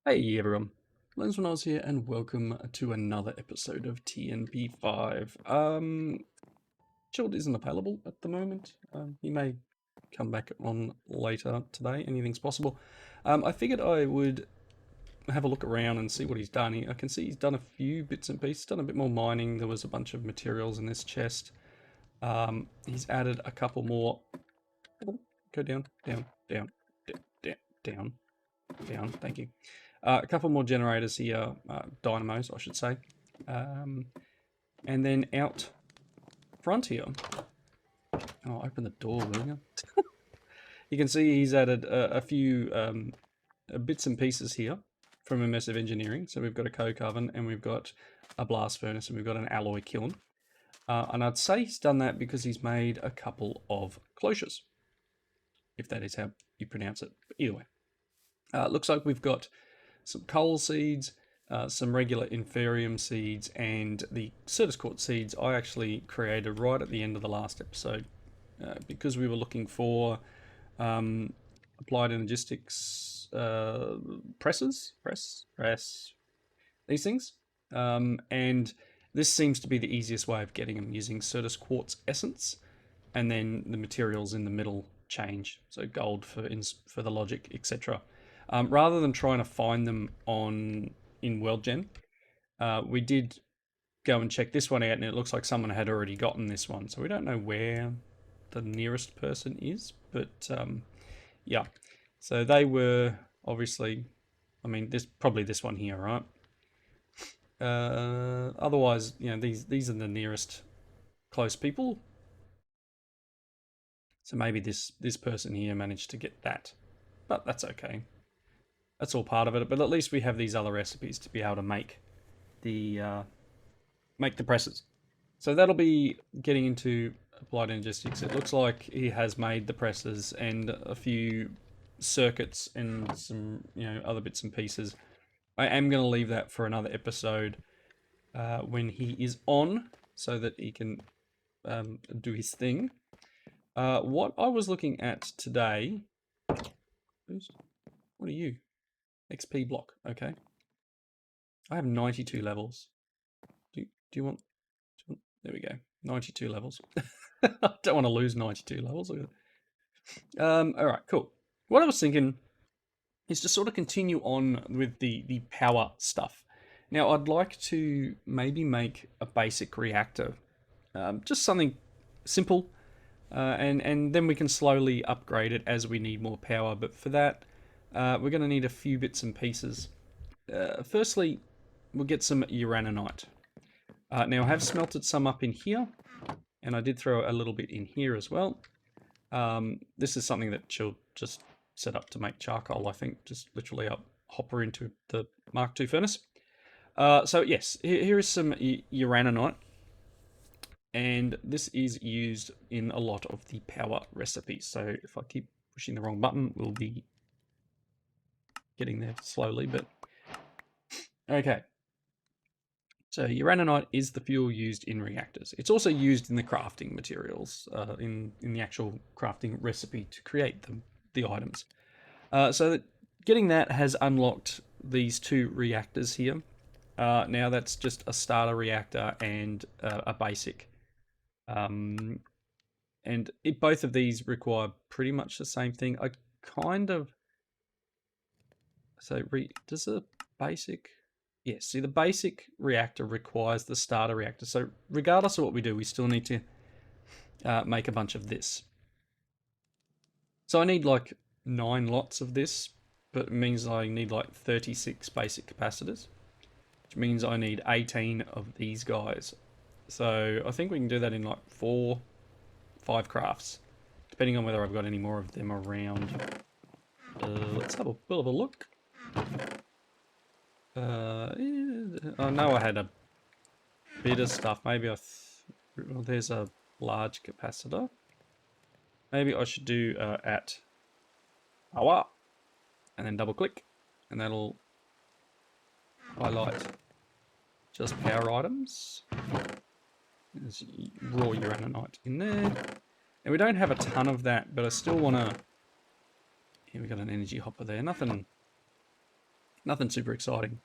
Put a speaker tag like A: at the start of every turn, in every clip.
A: Hey everyone, MineWonderland here, and welcome to another episode of TNP 5. Shield isn't available at the moment. He may come back on later today. Anything's possible. I figured I would have a look around and see what he's done. I can see he's done a few bits and pieces, done a bit more mining. There was a bunch of materials in this chest. He's added a couple more. Go down, down, down, down, down, down. Thank you. A couple more generators here, dynamos, I should say. And then out front here. Oh, open the door, will you? You can see he's added a few bits and pieces here from Immersive Engineering. So we've got a coke oven, and we've got a blast furnace, and we've got an alloy kiln. And I'd say he's done that because he's made a couple of cloches, if that is how you pronounce it. But either way, looks like we've got some coal seeds, some regular inferium seeds, and the Certus quartz seeds I actually created right at the end of the last episode because we were looking for applied energistics press, these things, and this seems to be the easiest way of getting them, using Certus quartz essence, and then the materials in the middle change, so gold for the logic, etc. Rather than trying to find them in WorldGen, we did go and check this one out, and it looks like someone had already gotten this one. So we don't know where the nearest person is, but yeah. So they were obviously, I mean, probably this one here, right? Otherwise, you know, these are the nearest close people. So maybe this person here managed to get that, but that's okay. That's all part of it, but at least we have these other recipes to be able to make the presses. So that'll be getting into applied energistics. It looks like he has made the presses and a few circuits and some other bits and pieces. I am going to leave that for another episode when he is on, so that he can do his thing. What I was looking at today. What are you? XP block, okay. I have 92 levels. Do you want, there we go, 92 levels. I don't want to lose 92 levels. Alright, cool. What I was thinking is to sort of continue on with the power stuff. Now, I'd like to maybe make a basic reactor. Just something simple, and then we can slowly upgrade it as we need more power. But for that, we're going to need a few bits and pieces. Firstly, we'll get some Uranonite. Now, I have smelted some up in here, and I did throw a little bit in here as well. This is something that she'll just set up to make charcoal, I think. Just literally hopper into the Mark II furnace. So yes, here is some Uranonite. And this is used in a lot of the power recipes. So if I keep pushing the wrong button, we'll be getting there slowly, but okay. So Uranonite is the fuel used in reactors. It's also used in the crafting materials, in the actual crafting recipe to create the items. So that getting that has unlocked these two reactors here. Now that's just a starter reactor and a basic. And both of these require pretty much the same thing. I kind of... So does the basic... Yes, see, the basic reactor requires the starter reactor. So regardless of what we do, we still need to make a bunch of this. So I need like 9 lots of this, but it means I need like 36 basic capacitors, which means I need 18 of these guys. So I think we can do that in like 4-5 crafts, depending on whether I've got any more of them around. Let's have a bit of a look. I know I had a bit of stuff. Maybe well, there's a large capacitor. Maybe I should do at Powah, and then double click, and that'll highlight just power items. There's raw Uranonite in there. And we don't have a ton of that, but I still want to... Here we got an energy hopper there. Nothing Nothing super exciting.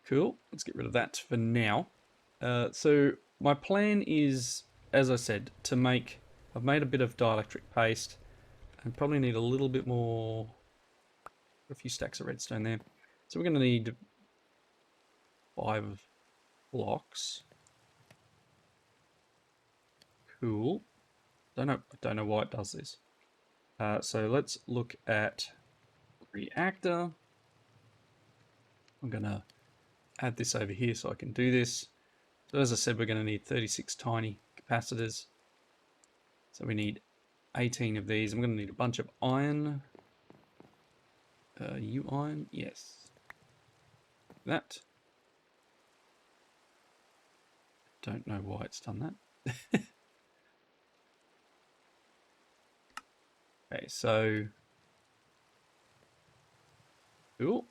A: Cool. Let's get rid of that for now. So my plan is, as I said, to make... I've made a bit of dielectric paste. I probably need a little bit more... A few stacks of redstone there. So we're going to need 5 blocks. Cool. Don't know why it does this. So let's look at reactor. I'm going to add this over here so I can do this. So as I said, we're going to need 36 tiny capacitors. So we need 18 of these. I'm going to need a bunch of iron. U-iron, yes. That. Don't know why it's done that. Okay, so cool.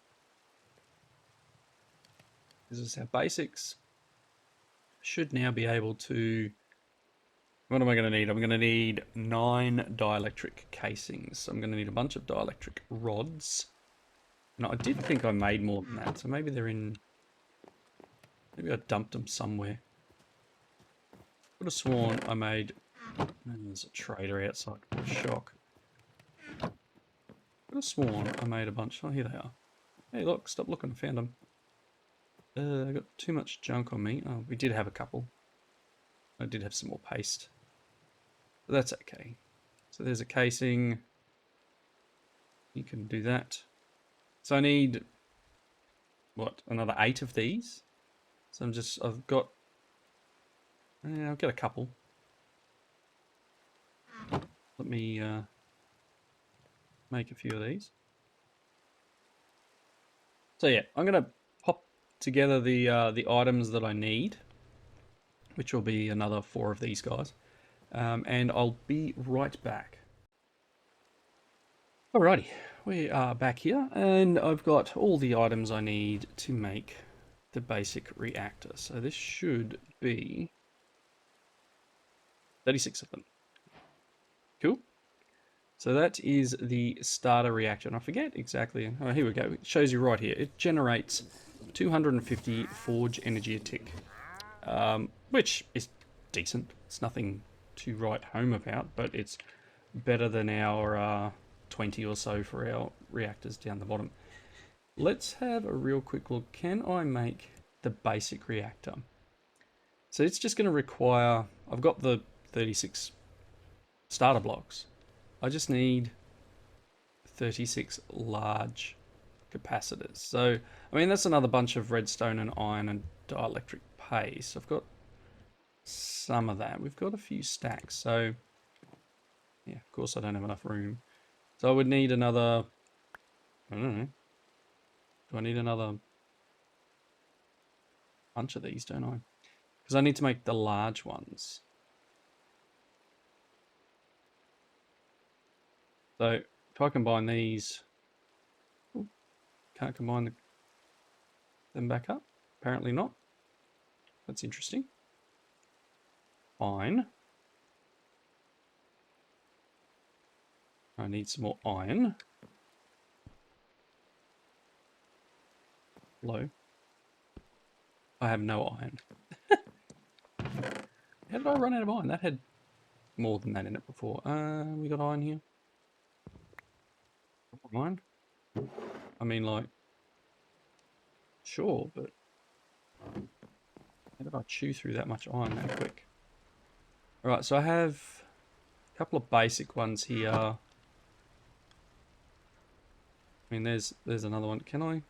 A: This is our basics. Should now be able to... What am I going to need? I'm going to need 9 dielectric casings. So I'm going to need a bunch of dielectric rods. And I did think I made more than that, so maybe they're in... Maybe I dumped them somewhere. Could have sworn I made... There's a trader outside. What a shock. Could have sworn I made a bunch. Oh, here they are. Hey, look, stop looking. I found them. I got too much junk on me. Oh, we did have a couple. I did have some more paste. But that's okay. So there's a casing. You can do that. So I need, what, another 8 of these? So I've got a couple. Let me make a few of these. So yeah, I'm going to pop together the items that I need, which will be another 4 of these guys. And I'll be right back. Alrighty, we are back here, and I've got all the items I need to make the basic reactor. So this should be 36 of them. Cool. So that is the starter reactor, and I forget exactly. Oh, here we go. It shows you right here. It generates 250 forge energy a tick, which is decent. It's nothing to write home about, but it's better than our 20 or so for our reactors down the bottom. Let's have a real quick look. Can I make the basic reactor? So it's just going to require... I've got the 36 starter blocks. I just need 36 large capacitors. So, I mean, that's another bunch of redstone and iron and dielectric paste. I've got some of that. We've got a few stacks. So, yeah, of course I don't have enough room. So I would need another... I don't know. Do I need another bunch of these, don't I? Because I need to make the large ones. So if I combine these... Ooh, can't combine them back up. Apparently not. That's interesting. Fine. I need some more iron. Low. I have no iron. How did I run out of iron? That had more than that in it before. We got iron here. Iron? I mean, like, sure, but how did I chew through that much iron that quick? Alright, so I have a couple of basic ones here. I mean, there's another one. Can I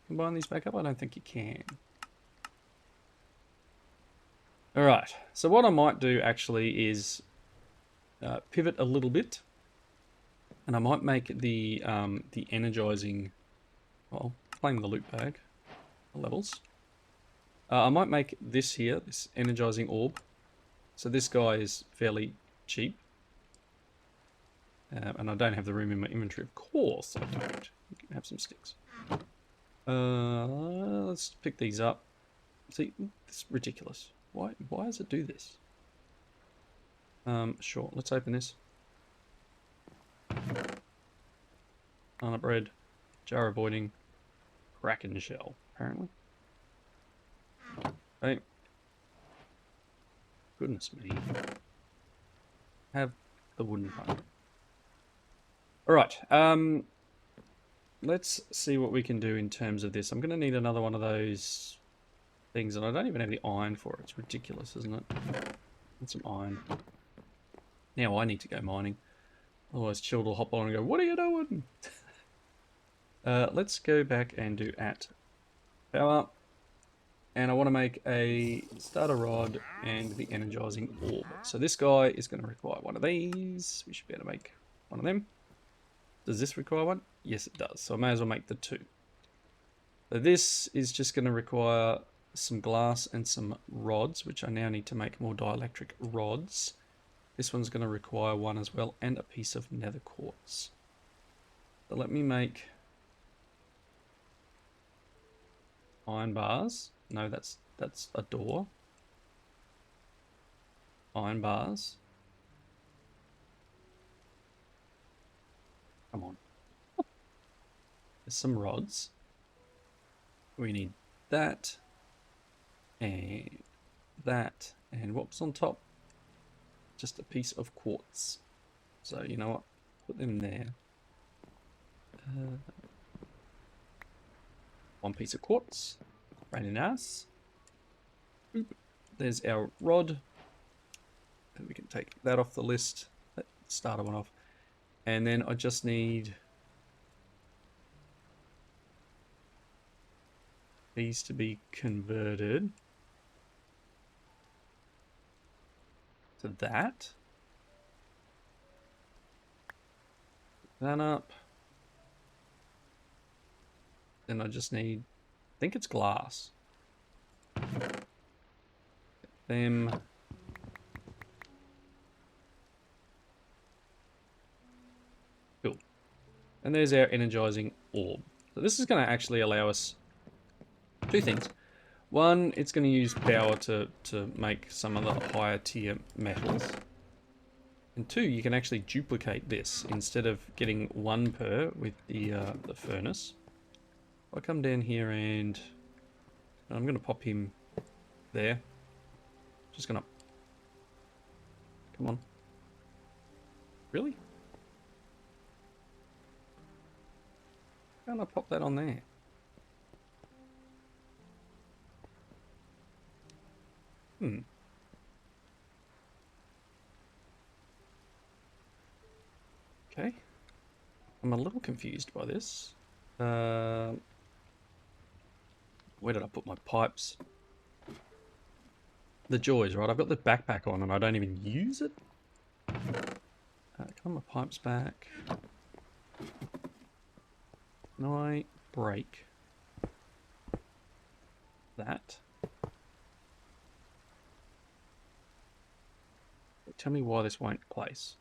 A: combine these back up? I don't think you can. Alright, so what I might do actually is pivot a little bit, and I might make the energizing, well, playing the loot bag levels. I might make this here, this energizing orb. So this guy is fairly cheap. And I don't have the room in my inventory, of course I don't. You can have some sticks. Let's pick these up. See, it's ridiculous. Why does it do this? Sure, let's open this. Garnet bread. Jar avoiding Kraken shell, apparently. Hey. Goodness me. Have the wooden one. Alright, let's see what we can do in terms of this. I'm going to need another one of those things, and I don't even have the iron for it. It's ridiculous, isn't it? Need some iron. Now I need to go mining. Otherwise, Child will hop on and go, "What are you doing?" Let's go back and do @Powah. And I want to make a starter rod and the energizing orb. So this guy is going to require one of these. We should be able to make one of them. Does this require one? Yes, it does. So I may as well make the two. So this is just going to require some glass and some rods, which I now need to make more dielectric rods. This one's going to require one as well, and a piece of nether quartz. So let me make iron bars. No, that's a door. Iron bars. Come on. There's some rods. We need that and that, and what's on top? Just a piece of quartz. So you know what? Put them there. One piece of quartz. Very nice. Boop. There's our rod. And we can take that off the list. That starter one off. And then I just need these to be converted to that. That up. Then I just need, I think it's glass. Them. Cool. And there's our energizing orb. So this is going to actually allow us two things. One, it's going to use power to make some of the higher tier metals. And two, you can actually duplicate this instead of getting one per with the furnace. I'll come down here and I'm going to pop him there. Just going to... Come on. Really? Can't I pop that on there? Okay. I'm a little confused by this. Where did I put my pipes? The joys, right? I've got the backpack on and I don't even use it. Come on, my pipes back. Can I break that? Tell me why this won't place.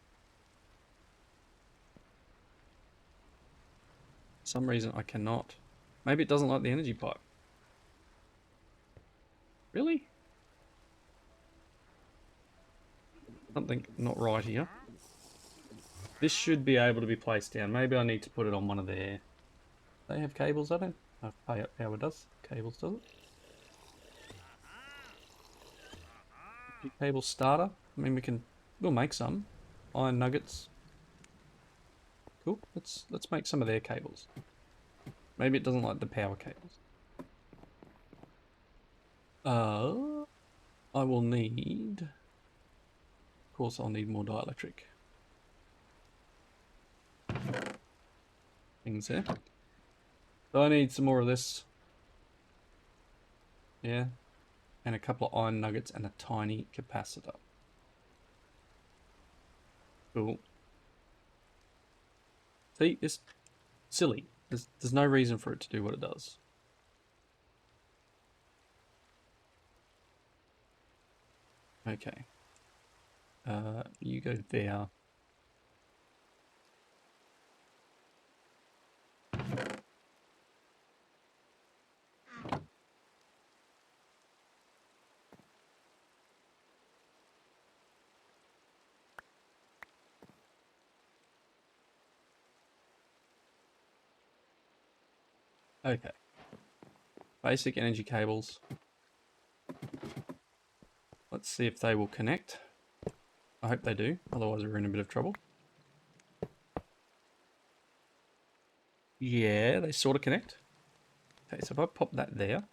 A: For some reason I cannot. Maybe it doesn't like the energy pipe. Really? Something not right here. This should be able to be placed down. Maybe I need to put it on one of their... They have cables, I don't know. Powah does. Cables does it. Cable starter. I mean, we'll make some. Iron nuggets. Cool. Let's make some of their cables. Maybe it doesn't like the power cables. I will need... Of course I'll need more dielectric things there. So I need some more of this. Yeah. And a couple of iron nuggets and a tiny capacitor. Cool. See, it's silly. There's no reason for it to do what it does. Okay. You go there. Okay. Basic energy cables. Let's see if they will connect. I hope they do, otherwise we're in a bit of trouble. Yeah, they sort of connect. Okay, so if I pop that there.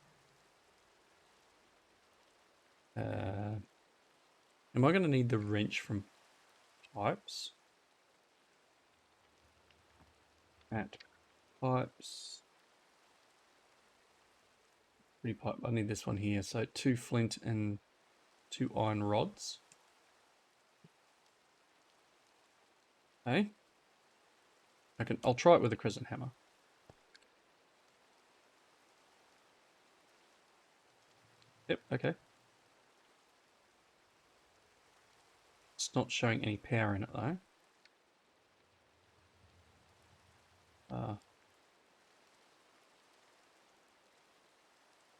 A: Am I going to need the wrench from pipes? At pipes. Pretty pipe. I need this one here. So 2 flint and 2 iron rods. Okay. I'll try it with a crescent hammer. Yep, okay. It's not showing any power in it though.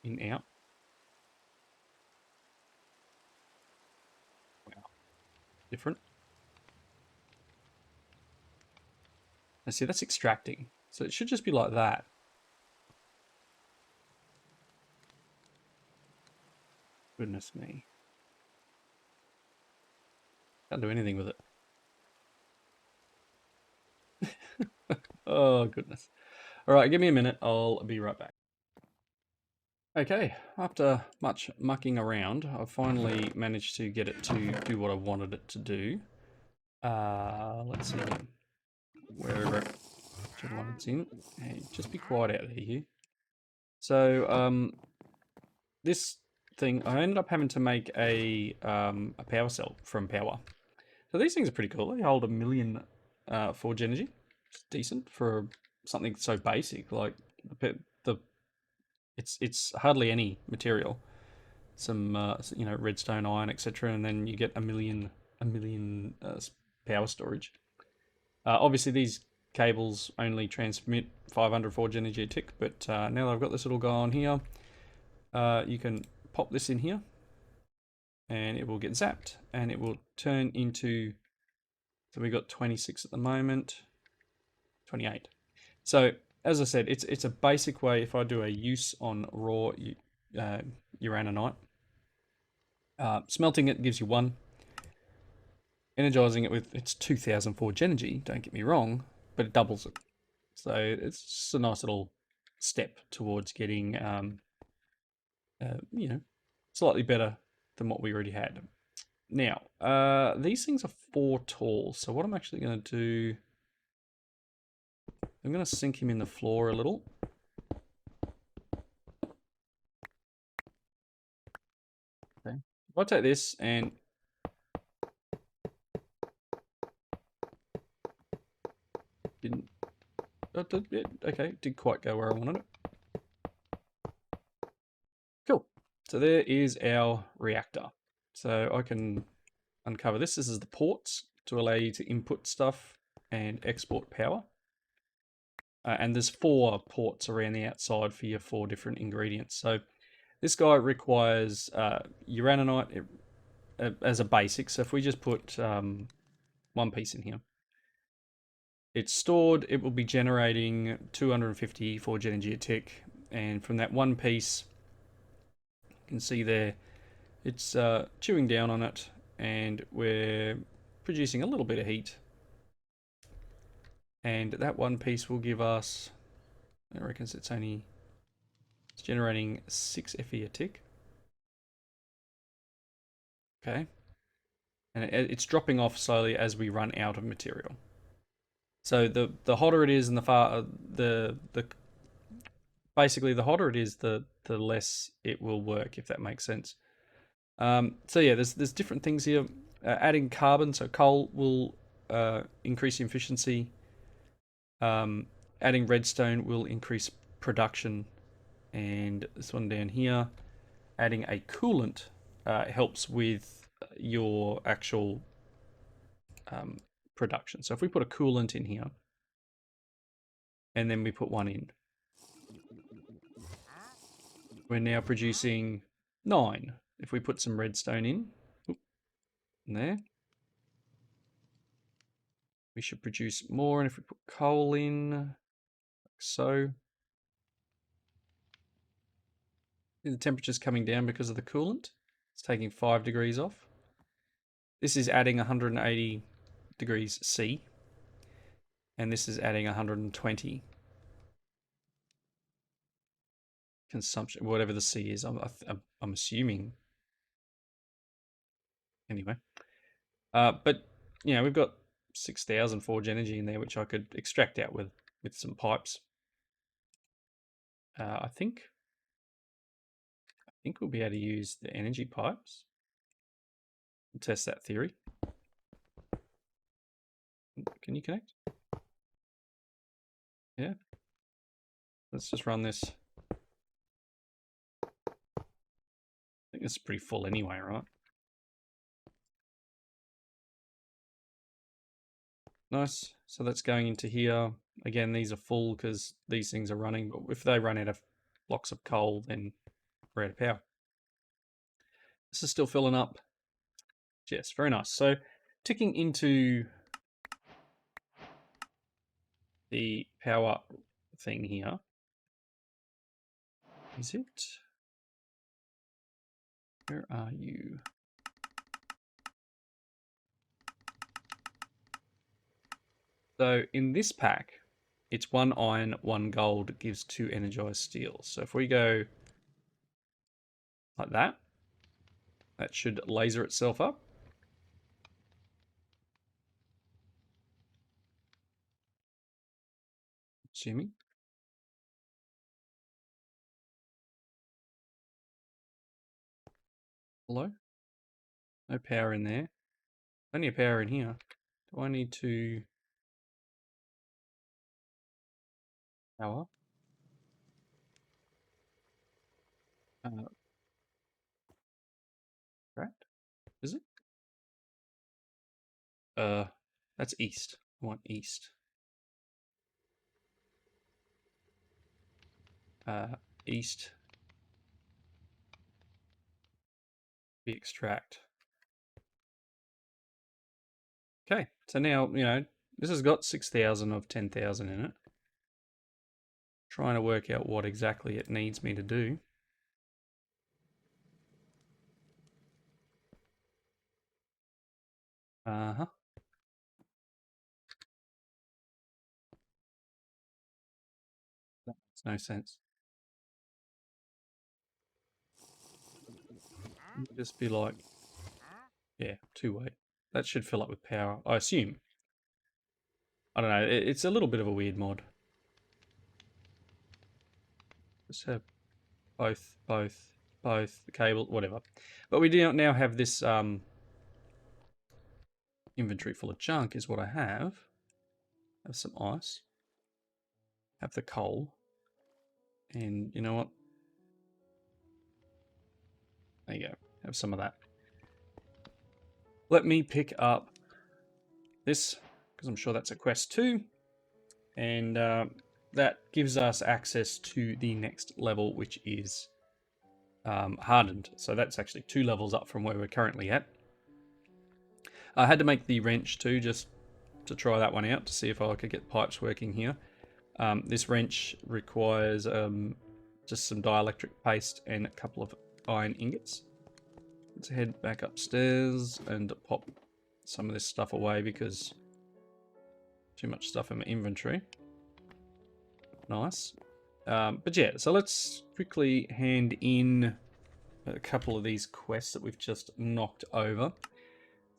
A: In, out. Wow. Different. I see, that's extracting. So it should just be like that. Goodness me. Can't do anything with it. Oh, goodness. All right, give me a minute. I'll be right back. Okay, after much mucking around, I've finally managed to get it to do what I wanted it to do. Let's see. Wherever whichever one it's in. Hey, just be quiet out here. So, this thing, I ended up having to make a power cell from Powah. So these things are pretty cool. They hold 1 million forge energy. It's decent for something so basic. Like it's hardly any material. Some redstone, iron, etc., and then you get a million power storage. Obviously, these cables only transmit 500 forge energy a tick, but now that I've got this little guy on here, you can pop this in here, and it will get zapped, and it will turn into. So we got 26 at the moment, 28. So as I said, it's a basic way. If I do a use on raw Uranonite, smelting it gives you 1. Energizing it with it's 2,000 forge energy. Don't get me wrong, but it doubles it. So it's just a nice little step towards getting, slightly better than what we already had. Now, these things are 4 tall. So what I'm actually going to do, I'm going to sink him in the floor a little. Okay. If I take this and didn't, okay, did quite go where I wanted it. Cool. So there is our reactor. So I can uncover this. This is the ports to allow you to input stuff and export power. And there's 4 ports around the outside for your 4 different ingredients. So this guy requires Uranonite as a basic. So if we just put 1 piece in here, it's stored. It will be generating 250 forge energy a tick. And from that 1 piece, you can see there, it's chewing down on it, and we're producing a little bit of heat. And that 1 piece will give us, I reckon it's generating 6 Fe a tick. Okay. And it's dropping off slowly as we run out of material. So the hotter it is and basically the hotter it is, the less it will work, if that makes sense. So yeah, there's different things here. Adding carbon, so coal will increase efficiency. Adding redstone will increase production, and this one down here, adding a coolant helps with your actual production. So if we put a coolant in here, and then we put 1 in, we're now producing 9. If we put some redstone in there, we should produce more. And if we put coal in, like so, The temperature's coming down because of the coolant. It's taking 5 degrees off. This is adding 180 degrees C. And this is adding 120 consumption, whatever the C is. I'm assuming. Anyway. But, you know, we've got 6,000 forge energy in there, which I could extract out with some pipes. I think we'll be able to use the energy pipes and test that theory. Can you connect? Yeah. Let's just run this. I think it's pretty full anyway, right? Nice. So that's going into here. Again, these are full because these things are running. But if they run out of blocks of coal, then we're out of power. This is still filling up. Yes, very nice. So ticking into the power thing here. Is it? Where are you? So in this pack, it's 1 iron, 1 gold gives 2 energized steel. So if we go like that, that should laser itself up. Assuming. Hello? No power in there. Plenty of power in here. Do I need to power? Right? Is it? That's east. I want east. East. Be extract. Okay, so now, you know, this has got 6,000 of 10,000 in it. Trying to work out what exactly it needs me to do. Uh-huh. That makes no sense. Just be like, yeah, 2-way. That should fill up with power, I assume. I don't know, it's a little bit of a weird mod. Just have both, the cable, whatever. But we do now have this inventory full of junk is what I have. Have some ice. Have the coal. And you know what? There you go. Have some of that. Let me pick up this, because I'm sure that's a quest too. And that gives us access to the next level, which is hardened. So that's actually 2 levels up from where we're currently at. I had to make the wrench too, just to try that one out, to see if I could get pipes working here. This wrench requires just some dielectric paste and a couple of iron ingots. Let's head back upstairs and pop some of this stuff away because too much stuff in my inventory. Nice. But yeah, so let's quickly hand in a couple of these quests that we've just knocked over.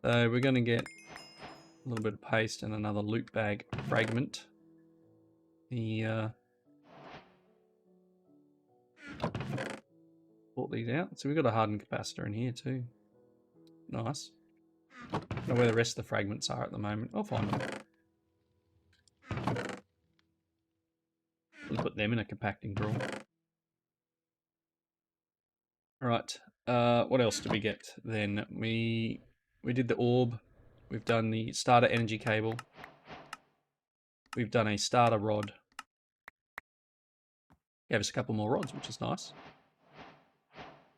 A: So we're going to get a little bit of paste and another loot bag fragment. The sort these out. So we've got a hardened capacitor in here too. Nice. I don't know where the rest of the fragments are at the moment. I'll find them. We'll put them in a compacting drawer. Alright, what else did we get then? We did the orb. We've done the starter energy cable. We've done a starter rod. Gave us a couple more rods, which is nice.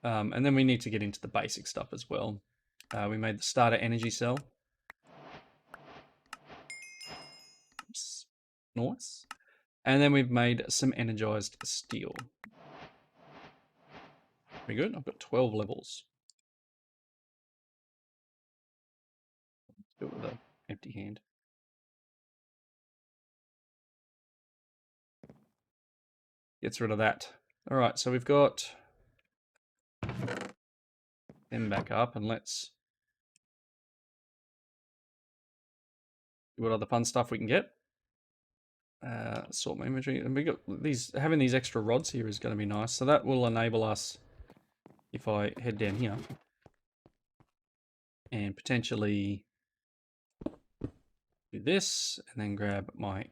A: And then we need to get into the basic stuff as well. We made the starter energy cell. Oops. Nice. And then we've made some energized steel. Very good. I've got 12 levels. Let's do it with an empty hand. Gets rid of that. All right, so we've got them back up, and let's see what other fun stuff we can get. Sort my inventory, and we got these. Having these extra rods here is going to be nice, so that will enable us, if I head down here, and potentially do this, and then grab my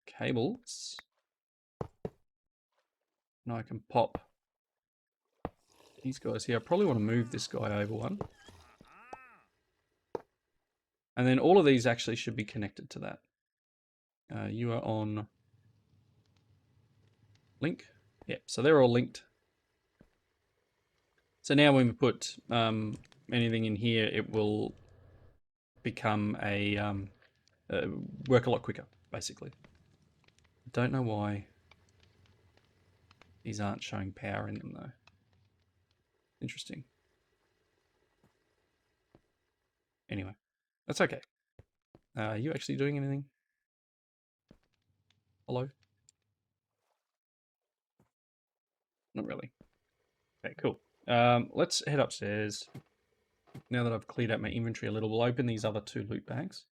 A: cables, and I can pop these guys here. I probably want to move this guy over one. And then all of these actually should be connected to that. You are on link. Yeah, so they're all linked. So now when we put anything in here, it will become a work a lot quicker, basically. I don't know why these aren't showing power in them, though. Interesting. Anyway, that's okay. Are you actually doing anything? Hello? Not really. Okay, cool. Let's head upstairs. Now that I've cleared out my inventory a little, we'll open these other 2 loot bags.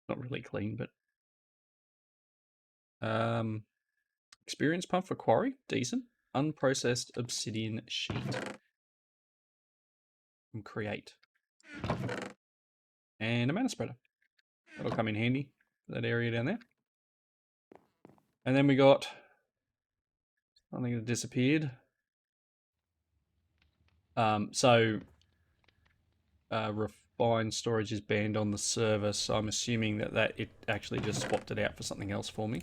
A: Not really clean, but experience pump for quarry, decent. Unprocessed obsidian sheet from create, and a mana spreader. That'll come in handy for that area down there. And then we got something that disappeared. Refined storage is banned on the server, so I'm assuming that it actually just swapped it out for something else for me.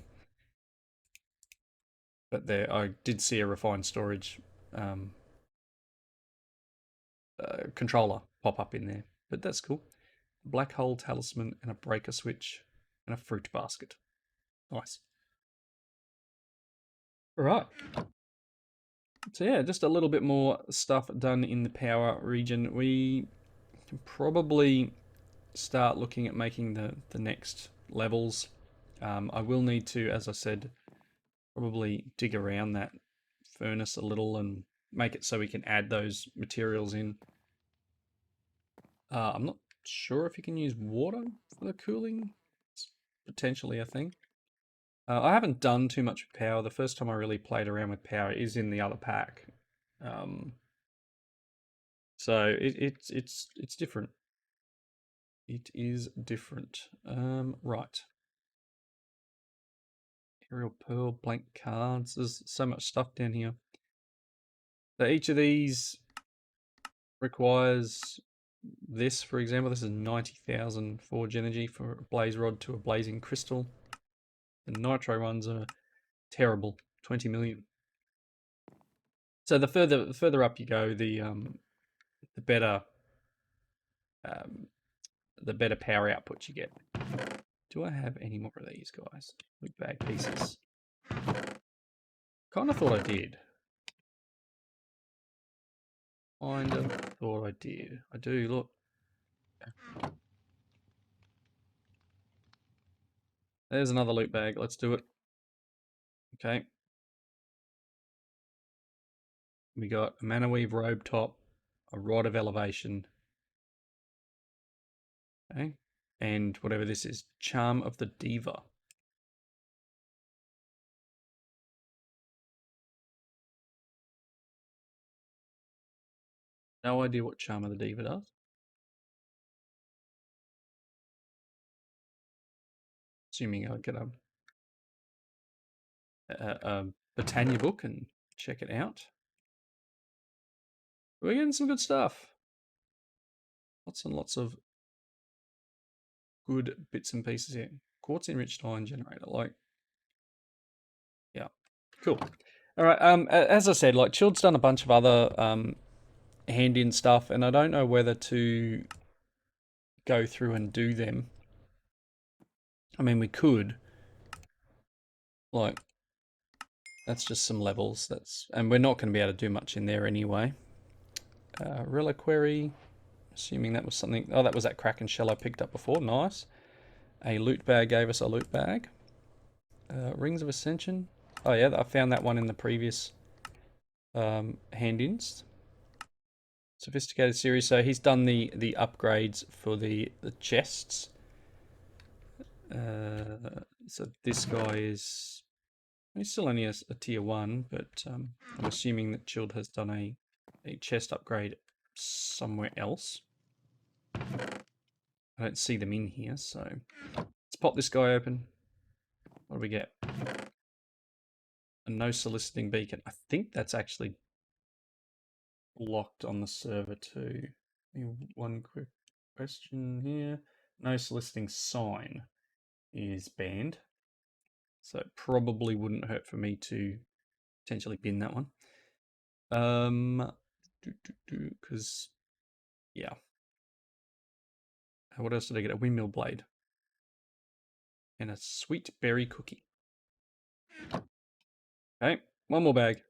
A: But there, I did see a refined storage controller pop up in there, but that's cool. Black hole talisman and a breaker switch and a fruit basket. Nice. All right. So yeah, just a little bit more stuff done in the Powah region. We can probably start looking at making the next levels. I will need to, as I said, probably dig around that furnace a little and make it so we can add those materials in. I'm not sure if you can use water for the cooling. It's potentially a thing. I haven't done too much with Powah. The first time I really played around with Powah is in the other pack. So it's different. It is different. Right. Aerial Pearl, blank cards. There's so much stuff down here. So each of these requires this, for example. This is 90,000 forge energy for a blaze rod to a blazing crystal. The nitro ones are terrible, 20 million. So the further up you go, the better power output you get. Do I have any more of these guys? Loot bag pieces. Kind of thought I did. Kind of thought I did. I do, look. There's another loot bag. Let's do it. Okay. We got a mana weave robe top, a rod of elevation. Okay. And whatever this is, charm of the diva. No idea what charm of the diva does. Assuming I get a Britannia book and check it out. We're getting some good stuff. Lots and lots of good bits and pieces here. Quartz enriched iron generator, like, yeah, cool. All right, as I said, like, Chilled's done a bunch of other hand-in stuff, and I don't know whether to go through and do them. I mean, we could, like, That's just some levels. And we're not going to be able to do much in there anyway. Reliquary, assuming that was something. Oh, that was that Kraken shell I picked up before. Nice. A loot bag gave us a loot bag. Rings of Ascension. Oh yeah, I found that one in the previous hand-ins. Sophisticated series. So he's done the upgrades for the chests. So this guy is. He's still only a tier 1, but I'm assuming that Chilled has done a chest upgrade somewhere else. I don't see them in here, so let's pop this guy open. What do we get? A no soliciting beacon. I think that's actually locked on the server too. One quick question here. No soliciting sign is banned, so it probably wouldn't hurt for me to potentially bin that one. Because yeah. What else did I get? A windmill blade and a sweet berry cookie. Okay, one more bag.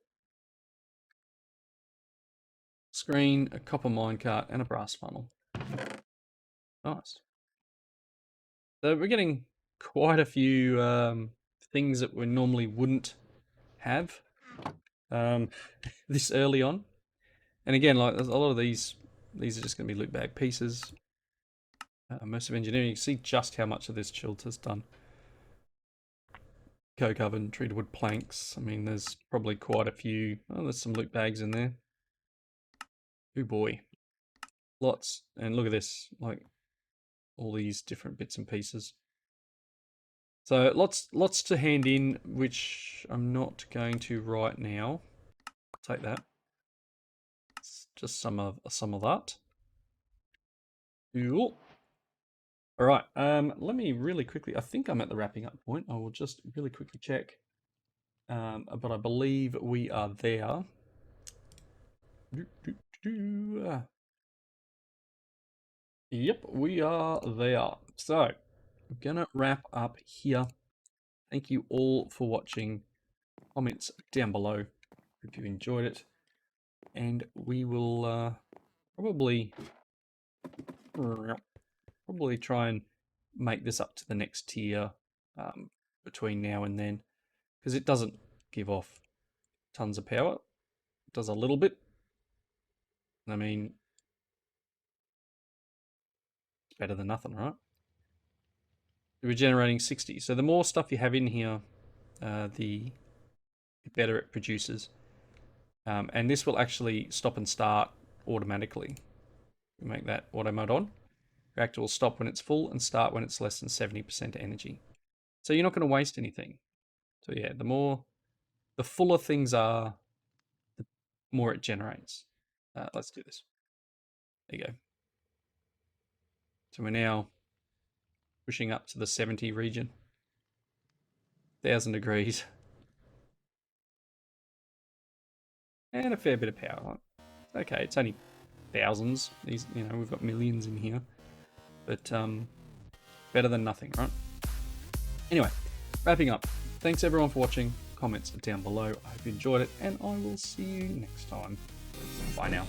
A: Screen, a copper minecart, and a brass funnel. Nice. So we're getting quite a few things that we normally wouldn't have this early on. And again, like a lot of these are just going to be loot bag pieces. Immersive engineering, you can see just how much of this Chilled has done. Coke oven, treated wood planks. I mean, there's probably quite a few. Oh, there's some loot bags in there. Oh boy. Lots. And look at this, like all these different bits and pieces. So lots to hand in, which I'm not going to right now. Take that. It's just some of that. Cool. All right. Let me really quickly. I think I'm at the wrapping up point. I will just really quickly check. But I believe we are there. Yep, we are there. So I'm gonna wrap up here. Thank you all for watching. Comments down below if you enjoyed it, and we will probably try and make this up to the next tier between now and then, because it doesn't give off tons of power. It does a little bit. I mean, it's better than nothing, right? Regenerating 60. So the more stuff you have in here, the better it produces. And this will actually stop and start automatically. We make that auto mode on. Reactor will stop when it's full and start when it's less than 70% energy. So you're not going to waste anything. So yeah, the fuller things are, the more it generates. Let's do this. There you go. So we're now pushing up to the 70 region. 1,000 degrees. And a fair bit of power. Okay, it's only thousands. These, we've got millions in here. But better than nothing, right? Anyway, wrapping up. Thanks everyone for watching. Comments are down below. I hope you enjoyed it, and I will see you next time. Bye now.